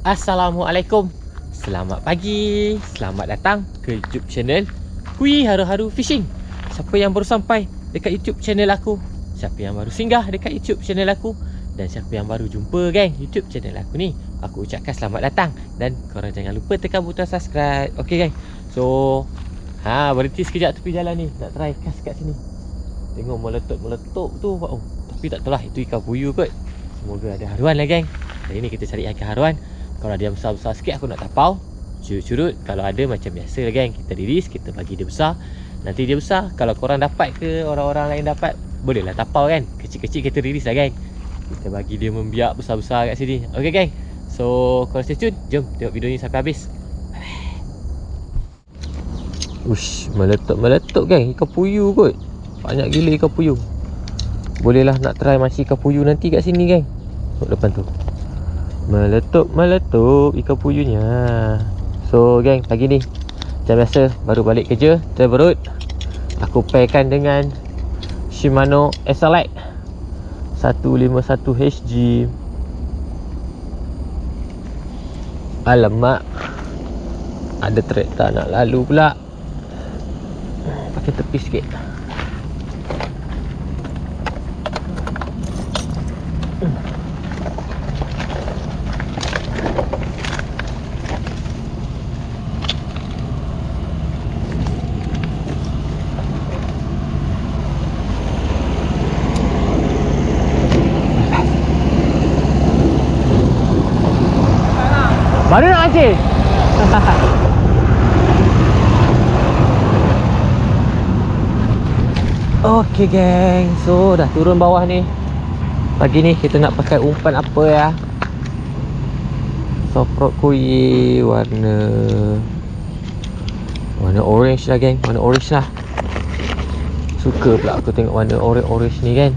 Assalamualaikum. Selamat pagi. Selamat datang ke YouTube channel Kui Haru-Haru Fishing. Siapa yang baru sampai dekat YouTube channel aku, siapa yang baru singgah dekat YouTube channel aku, dan siapa yang baru jumpa geng YouTube channel aku ni, aku ucapkan selamat datang. Dan korang jangan lupa tekan butang subscribe. Okay geng. So berhenti sekejap tepi jalan ni, nak try cast kat sini. Tengok meletup tu. Oh, tapi tak tahulah, itu ikan puyuh kot. Semoga ada haruan lah geng. Hari ni kita cari ikan haruan. Kalau dia besar-besar sikit aku nak tapau, curut-curut. Kalau ada macam biasa lah geng, kita release, kita bagi dia besar. Nanti dia besar, kalau korang dapat ke orang-orang lain dapat, bolehlah tapau kan. Kecil-kecil kita release lah geng. Kita bagi dia membiak besar-besar kat sini. Okay geng. So korang stay tune. Jom tengok video ni sampai habis. Ush, meletup geng. Ikan puyuh kot. Banyak gila ikan puyuh. Bolehlah nak try masih ikan puyuh nanti kat sini geng. Tengok depan tu, meletup ikan puyuhnya. So geng, pagi ni macam biasa, baru balik kerja, terberut. Aku pairkan dengan Shimano SLX 151 HG. Alamak, ada traktor nak lalu pula. Pakai tepi sikit. Baru nak mancing. Okey geng, so dah turun bawah ni. Pagi ni kita nak pakai umpan apa ya? Soft-rod Kui warna orange lah geng, warna orange lah. Suka pula aku tengok warna orange ni kan.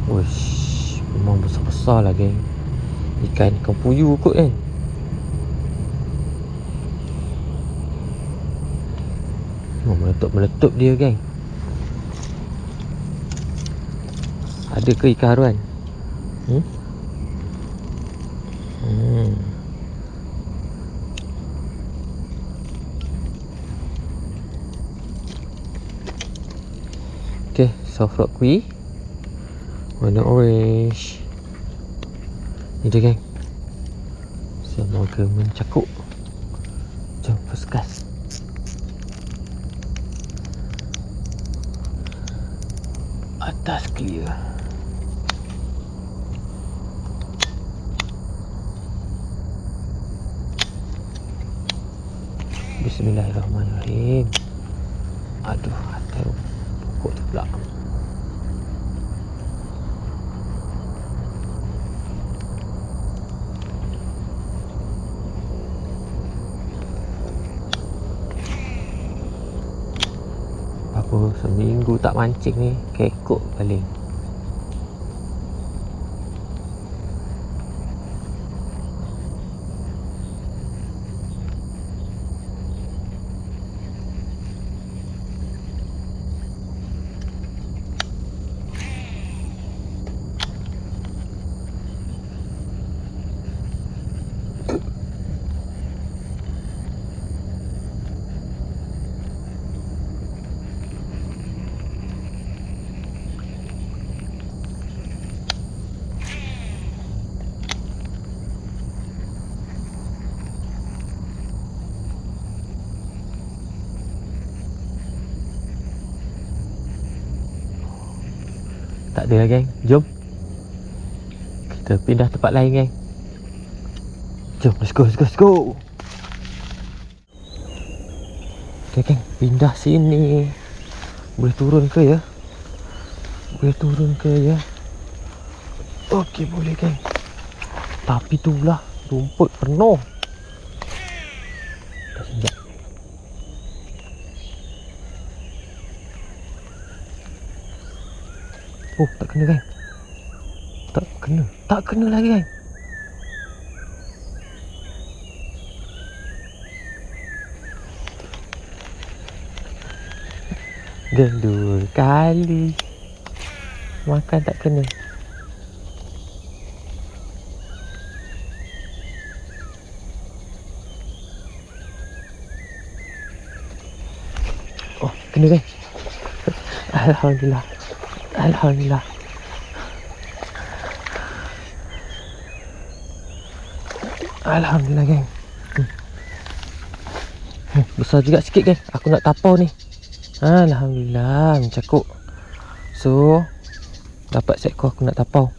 Wush, memang besar-besar lah geng. Ikan puyuh kot kan. Meletup dia geng. Ada ke ikan haruan? Okay, soft-rod Kui warna orange. Ni dia geng. Semoga mencakup. Jom first cast. Atas clear. Bismillahirrahmanirrahim. Aduh, atas pokok tu pula. Apa seminggu tak mancing ni, kekok paling. Tak ada lah geng. Jom kita pindah tempat lain geng. Jom, let's go. Okay geng, pindah sini. Boleh turun ke ya? Okay, boleh geng. Tapi tu lah, rumput penuh. Dah senjak. Oh, tak kena geng. Tak kena lagi geng. Gendul kali. Makan tak kena. kena geng. Alhamdulillah. Alhamdulillah. Alhamdulillah geng. Besar juga sikit geng. Aku nak tapau ni. Alhamdulillah mencakuk. So dapat seekor aku nak tapau.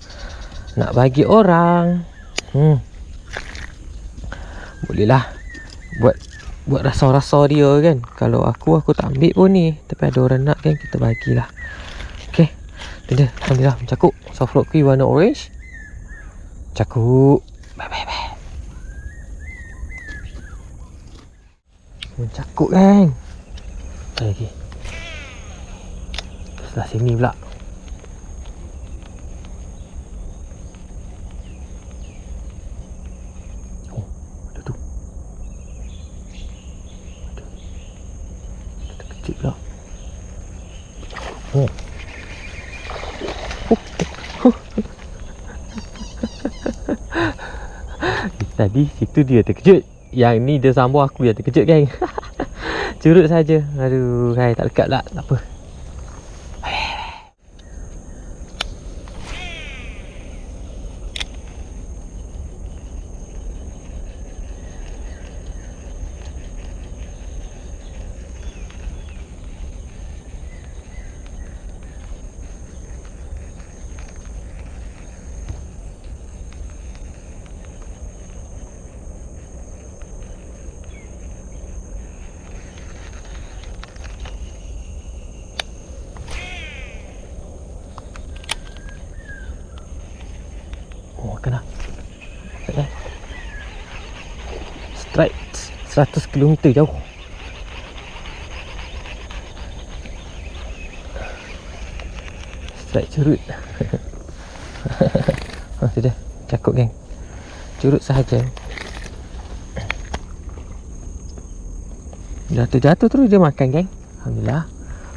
Nak bagi orang. Bolehlah buat rasa-rasa dia kan. Kalau aku tak ambil pun ni. Tapi ada orang nak kan, kita bagilah. Okay. Dia alhamdulillah mencakuk. Soft rock kui warna orange. Cakuk. Bye. Mencakuk kan. Lagi. Sebelah sini pula. Oh, ada tu. Ada kecil pula. Oh. Tadi situ dia terkejut. Yang ni dia sambung aku yang terkejut geng. Curut saja. Aduh, hai tak lekat pula. Tak apa. Oh, kena. Strike 100 km jauh. Strike curut. Sudah, cakap geng. Curut sahaja. Jatuh terus dia makan geng. Alhamdulillah.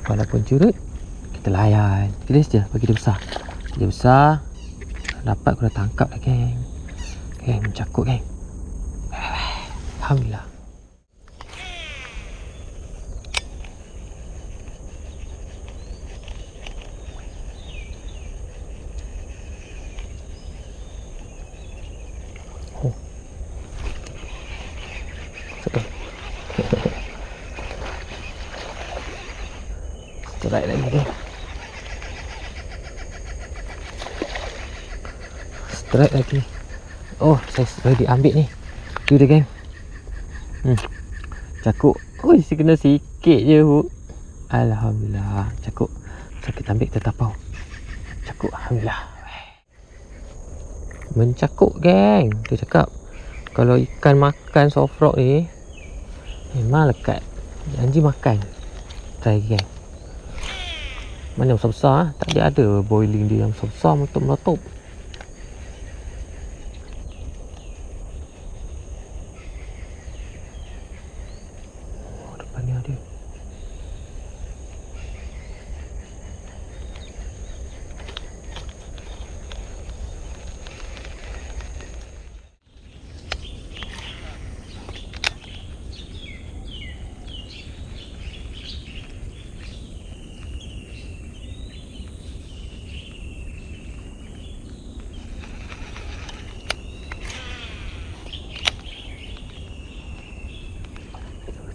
Walaupun curut, kita layan. Kita je bagi dia besar. Dia besar. Dapat aku dah tangkap lah geng. Geng, mencakuk geng. Alhamdulillah. Oh. Sedap. Strike lagi geng. Strike lagi. Oh, saya ready ambil ni. Tu dia geng. Cakuk. Oh, isi kena sikit je hook. Alhamdulillah. Cakuk. So kita ambil, kita tapau. Cakuk. Alhamdulillah. Mencakuk geng. Dia cakap kalau ikan makan soft rock ni memang lekat. Janji makan. Try geng. Mana besar-besar. Tak ada boiling dia yang besar-besar meletup-meletup. Ni ada.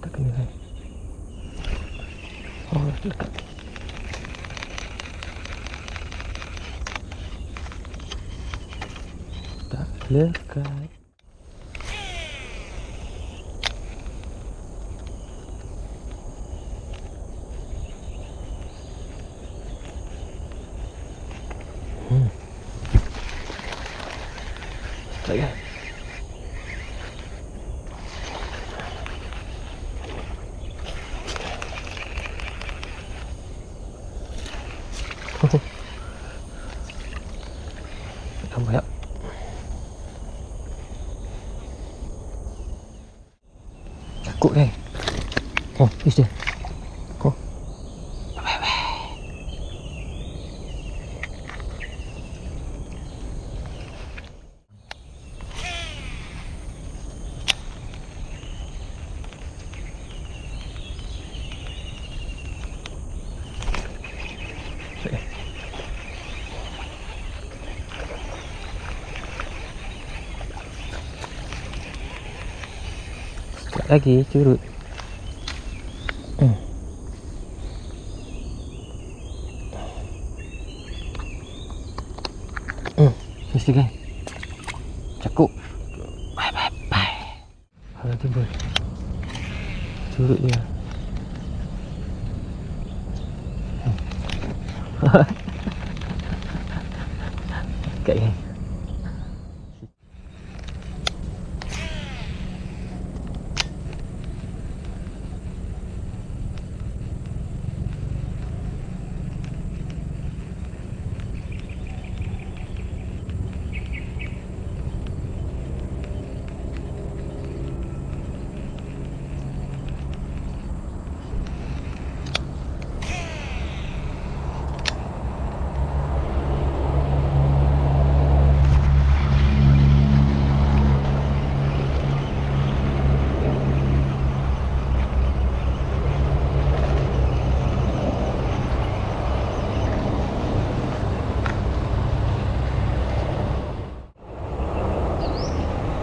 Tak kena kan. Oh, dekat. Tak lekat. Tak kan. Tambah ya. Cakuk kan. Oh, fish dia. Oh. Lagi curut. Mesti kan. Cakup. Bye bye bye. Kalau timbul curut dia. Dekat kan.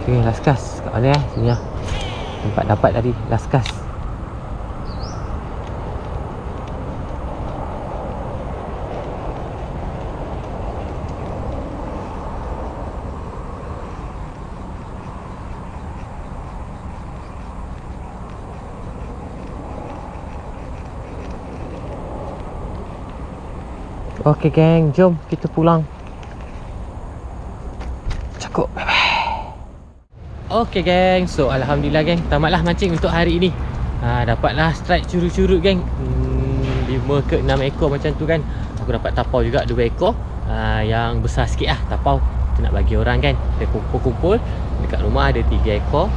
Okay, last cast kat mana sini lah. Tempat dapat tadi last cast. Okay geng, jom kita pulang. Cukup, bye bye. Okay geng, so alhamdulillah geng, tamatlah mancing untuk hari ini. Dapatlah strike curut-curut geng, 5 ke 6 ekor macam tu kan. Aku dapat tapau juga 2 ekor, yang besar sikit lah tapau. Kita nak bagi orang kan. Kita kumpul-kumpul, dekat rumah ada 3 ekor,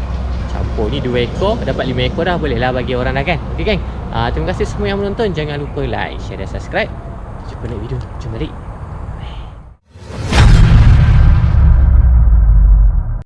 campur ni 2 ekor, dapat 5 ekor dah. Boleh lah bagi orang dah kan. Okay geng, terima kasih semua yang menonton. Jangan lupa like, share dan subscribe. Jumpa next video, jom balik.